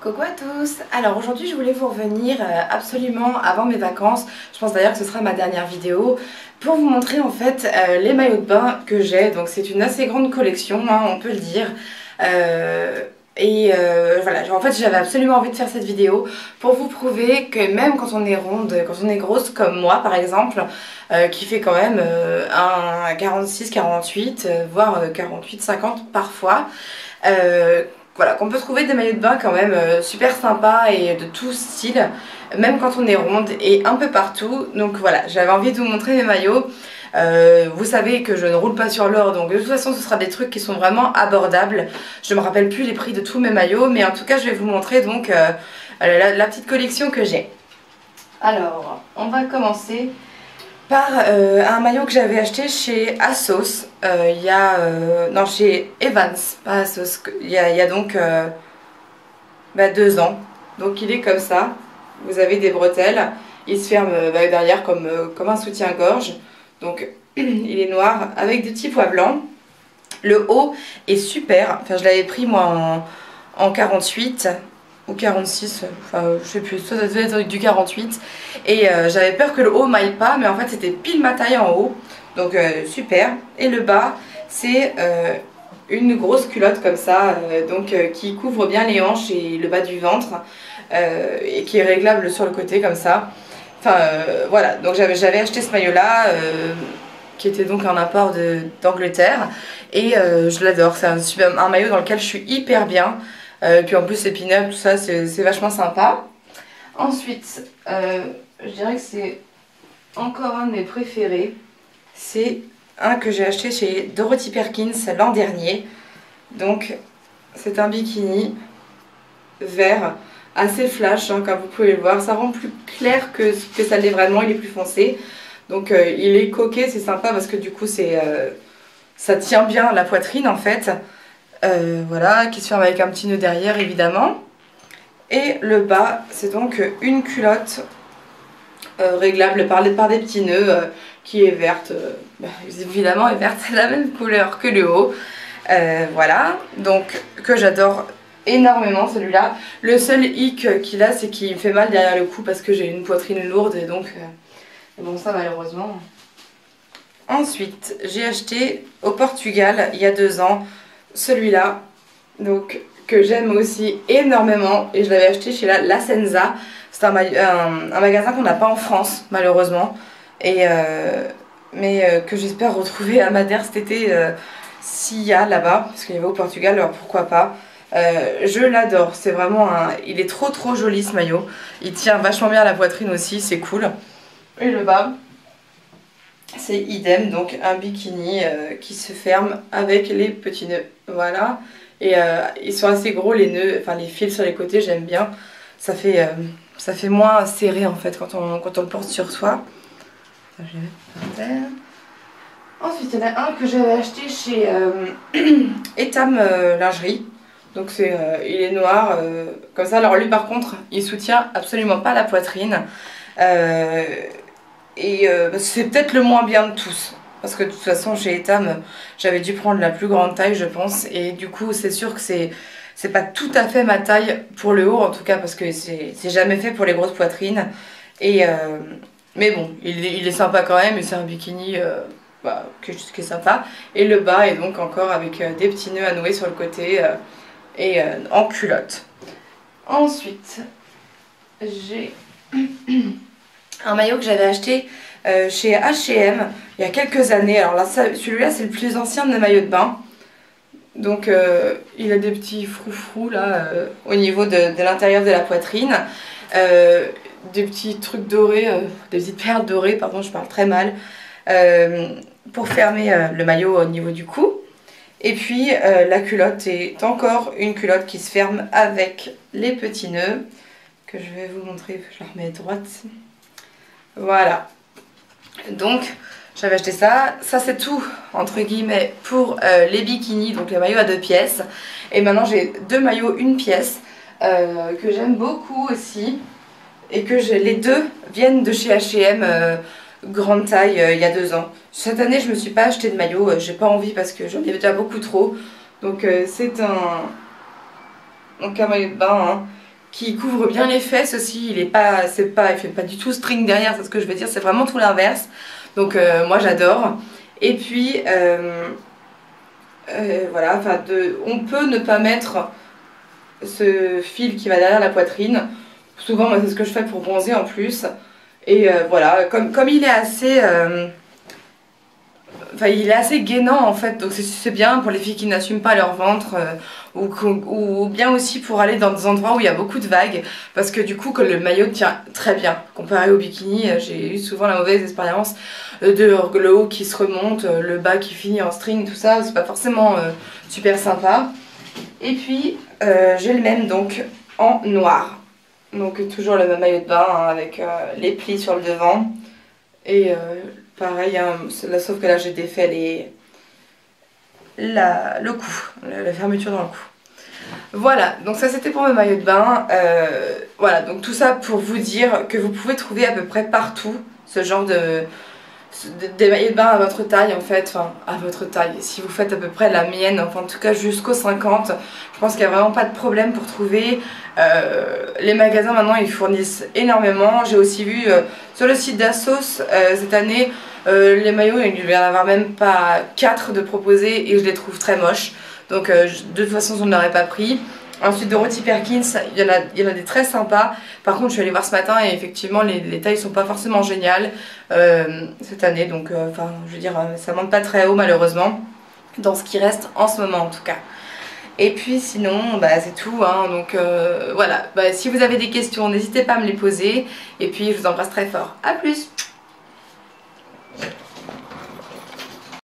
Coucou à tous. Alors aujourd'hui je voulais vous revenir absolument avant mes vacances. Je pense d'ailleurs que ce sera ma dernière vidéo pour vous montrer en fait les maillots de bain que j'ai. Donc c'est une assez grande collection, hein, on peut le dire. Voilà, en fait j'avais absolument envie de faire cette vidéo pour vous prouver que même quand on est ronde, quand on est grosse comme moi par exemple, qui fait quand même un 46-48, voire 48-50 parfois, voilà, qu'on peut trouver des maillots de bain quand même super sympas et de tout style, même quand on est ronde et un peu partout. Donc voilà, j'avais envie de vous montrer mes maillots. Vous savez que je ne roule pas sur l'or, donc de toute façon ce sera des trucs qui sont vraiment abordables. Je me rappelle plus les prix de tous mes maillots, mais en tout cas je vais vous montrer donc la petite collection que j'ai. Alors, on va commencer par un maillot que j'avais acheté chez ASOS, non, chez Evans, pas ASOS, il y a donc 2 ans. Donc il est comme ça, vous avez des bretelles, il se ferme derrière comme un soutien-gorge. Donc il est noir avec des petits pois blancs. Le haut est super, enfin je l'avais pris moi en 48 ou 46, enfin je sais plus, ça devait être du 48. Et j'avais peur que le haut m'aille pas, mais en fait c'était pile ma taille en haut. Donc super. Et le bas, c'est une grosse culotte comme ça, qui couvre bien les hanches et le bas du ventre, et qui est réglable sur le côté comme ça. Enfin voilà, donc j'avais acheté ce maillot là, qui était donc un import d'Angleterre, et je l'adore, c'est un maillot dans lequel je suis hyper bien, puis en plus les pin-up, tout ça, c'est vachement sympa. Ensuite, je dirais que c'est encore un de mes préférés, c'est un que j'ai acheté chez Dorothy Perkins l'an dernier. Donc c'est un bikini vert assez flash, hein, comme vous pouvez le voir, ça rend plus clair que ça l'est vraiment, il est plus foncé. Donc il est coquet, c'est sympa parce que du coup ça tient bien la poitrine en fait. Voilà, qui se ferme avec un petit nœud derrière évidemment. Et le bas, c'est donc une culotte réglable par des petits nœuds, qui est verte, évidemment est verte, c'est la même couleur que le haut. Voilà, donc que j'adore énormément celui-là. Le seul hic qu'il a, c'est qu'il me fait mal derrière le cou parce que j'ai une poitrine lourde, et donc bon, ça malheureusement. Ensuite, j'ai acheté au Portugal il y a 2 ans celui-là, donc que j'aime aussi énormément, et je l'avais acheté chez La Senza. C'est un magasin qu'on n'a pas en France malheureusement, mais que j'espère retrouver à Madère cet été, s'il y a là-bas, parce qu'il y avait au Portugal, alors pourquoi pas. Je l'adore, c'est vraiment il est trop joli ce maillot, il tient vachement bien à la poitrine aussi, c'est cool. Et le bas, c'est idem, donc un bikini qui se ferme avec les petits nœuds, voilà. Et ils sont assez gros les nœuds, enfin les fils sur les côtés, j'aime bien, ça fait moins serré en fait quand on le porte sur soi. Ça, je vais mettre par terre. Ensuite, il y en a un que j'avais acheté chez Etam Lingerie. Donc il est noir, comme ça. Alors lui par contre, il soutient absolument pas la poitrine. C'est peut-être le moins bien de tous. Parce que de toute façon, chez Etam, j'avais dû prendre la plus grande taille, je pense. Et du coup, c'est sûr que c'est pas tout à fait ma taille pour le haut, en tout cas, parce que c'est jamais fait pour les grosses poitrines. Mais bon, il est sympa quand même, et c'est un bikini qui est sympa. Et le bas est donc encore avec des petits nœuds à nouer sur le côté, en culotte. Ensuite, j'ai un maillot que j'avais acheté chez H&M il y a quelques années. Alors là, celui-là, c'est le plus ancien de mes maillots de bain. Donc il a des petits froufrous là, au niveau de l'intérieur de la poitrine. Des petits trucs dorés, des petites perles dorées, pardon, je parle très mal, pour fermer le maillot au niveau du cou. Et puis la culotte est encore une culotte qui se ferme avec les petits nœuds, que je vais vous montrer, je la remets à droite. Voilà. Donc j'avais acheté ça. Ça c'est tout entre guillemets pour les bikinis, donc les maillots à 2 pièces. Et maintenant j'ai 2 maillots 1 pièce que j'aime beaucoup aussi. Et que les deux viennent de chez H&M, grande taille, il y a 2 ans. Cette année je me suis pas acheté de maillot, j'ai pas envie parce que j'en ai déjà beaucoup trop. Donc c'est un maillot de bain, hein, qui couvre bien les fesses aussi. Il fait pas du tout string derrière, c'est ce que je veux dire, c'est vraiment tout l'inverse. Donc moi j'adore. Et puis voilà, enfin on peut ne pas mettre ce fil qui va derrière la poitrine. Souvent moi c'est ce que je fais pour bronzer en plus. Et voilà, comme il est assez enfin, il est assez gainant en fait, donc c'est bien pour les filles qui n'assument pas leur ventre ou bien aussi pour aller dans des endroits où il y a beaucoup de vagues, parce que du coup que le maillot tient très bien comparé au bikini. J'ai eu souvent la mauvaise expérience de le haut qui se remonte, le bas qui finit en string, tout ça, c'est pas forcément super sympa. Et puis j'ai le même donc en noir, donc toujours le même maillot de bain hein, avec les plis sur le devant et pareil, hein, sauf que là j'ai défait le cou, la fermeture dans le cou. Voilà, donc ça c'était pour mes maillots de bain. Voilà, donc tout ça pour vous dire que vous pouvez trouver à peu près partout ce genre des maillots de bain à votre taille en fait, enfin à votre taille, si vous faites à peu près la mienne, enfin en tout cas jusqu'au 50, je pense qu'il n'y a vraiment pas de problème pour trouver. Les magasins maintenant ils fournissent énormément. J'ai aussi vu sur le site d'Assos cette année les maillots, il ne va y en avoir même pas 4 de proposés et je les trouve très moches, donc de toute façon je ne l'aurais pas pris. Ensuite de Dorothy Perkins, il y en a des très sympas. Par contre je suis allée voir ce matin et effectivement les tailles sont pas forcément géniales cette année, donc enfin je veux dire ça monte pas très haut malheureusement, dans ce qui reste en ce moment en tout cas. Et puis sinon bah, c'est tout hein. Donc voilà, bah, si vous avez des questions n'hésitez pas à me les poser et puis je vous embrasse très fort, à plus.